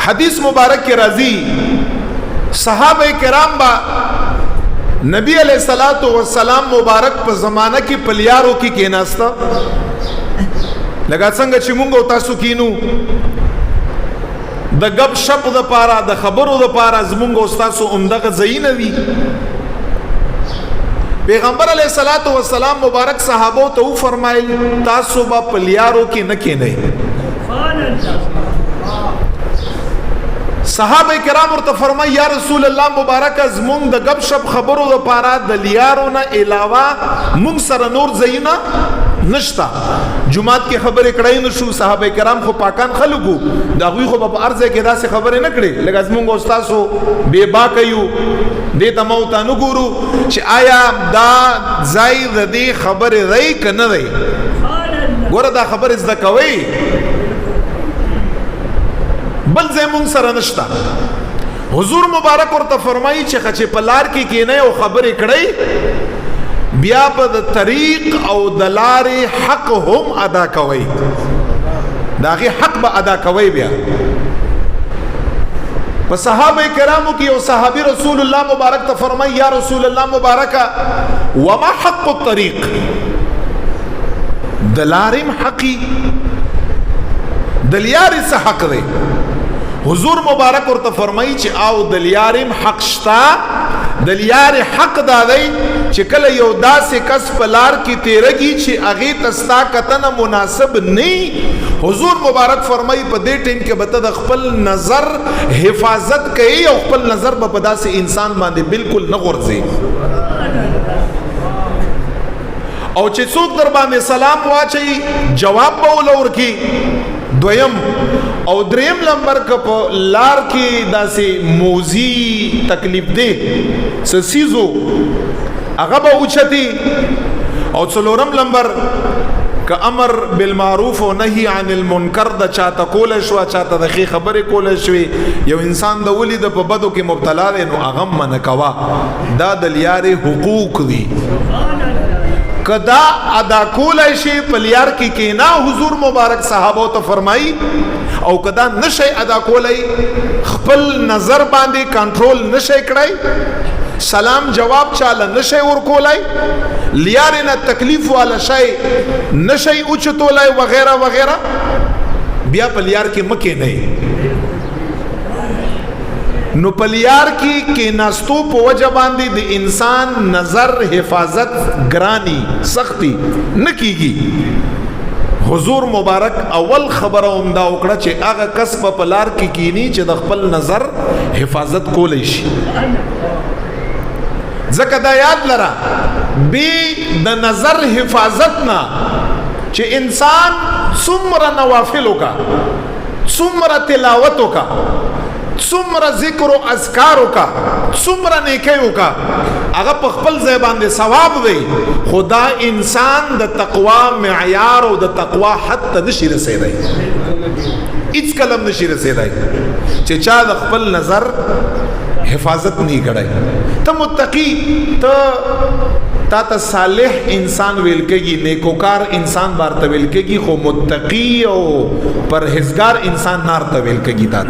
حدیث مبارک کے راضی صحابہ کرام با نبی علیہ الصلوۃ والسلام مبارک په زمانہ کې پلیارو کې کېناستا لکه څنګه چې مونږ او تاسو کینو د غب شپ د پارا د خبرو د پارا زمونږ او تاسو عمدغه زین وی پیغمبر علیہ الصلوۃ والسلام مبارک صحابو ته فرمایل تاسو با پلیارو کې نه کېنئ صحابه کرام ورته فرمای یا رسول الله مبارک از مونږ د غب شپ خبرو د پارا د لیارو نه علاوه مونږ سره نور زینا نشتا جمعات کې خبرې کړای نشو صحابه کرام خو پاکان خلکو دا غوی خو په ارزه کې داسې خبرې نه کړې لکه مونږ استادو بے باکیو دې ته مو ته نو ګورو چې آیا دا زائد دې خبرې رہی کنه رہی ګوره دا خبرې زده کوي بل زمون سره نشتا حضور مبارک ورته فرمایي چې خچې پلار کې کینه او خبرې کړی بیا په طریق او دلار حق هم ادا کوي داغه حق به ادا کوي بیا په صحابه کرامو کې او صحابي رسول الله مبارک ته فرمایي یا رسول الله مبارکا وما حق الطريق دلارم حقي دلیار څه حق دی حضور مبارک ورته فرمایي چې او دلیارم حق شتا دلیار حق دا دی چې کله یو داسې کس په لار کې تیرږي چې هغه تستا کتنه مناسب نه حضور مبارک فرمایي په دې ټیم کې به ته د خپل نظر حفاظت کوي او خپل نظر به په داسې انسان باندې بالکل نه غورځي او چې څوک در باندې سلام واچي جواب به ولور کی دویم او دریم لمبر کپ لار کی داسې موزی تکلیف دی سسیزو هغه به اوچتی او څلورم لمبر که امر بالمعروف و نهی عن المنکر د چاته کول شو چاته د خې خبرې کول شوي یو انسان د ولید په بدو کې مبتلا دی نو هغه من کوا دا د لیارې حقوق دي کدا ادا کولای شي پلیار کې کینا حضور مبارک صحابو ته فرمایي او کدا نشي ادا کولای خپل نظر باندې کنټرول نشي کړای سلام جواب چاله نشي ور کولای لیار نه تکلیف والا شي نشي اوچتولای وغیرہ وغیرہ بیا پلیار کې مکه نه نو پلیار کی ناستو په وجه باندې د انسان نظر حفاظت گرانی سختی نکیږي حضور مبارک اول خبره عمده وکړه چې هغه کس په پلار کې کینی چې د خپل نظر حفاظت کولای شي ځکه دا یاد لره به د نظر حفاظت نه چې انسان څومره نوافل وکا څومره تلاوت وکا څومره ذکر او اذکار وکا څومره نیکی وکا هغه په خپل ځای باندې ثواب دی خدا انسان د تقوا معیار او د تقوا حد ته نشي رسیدای هیڅ کلم نشي رسیدای چې چا د خپل نظر حفاظت نه کړای ته متقی ته صالح انسان ویل کېږي نیکوکار انسان بارته ویل کېږي خو متقی او پرهیزګار انسان نار ته ویل کېږي تا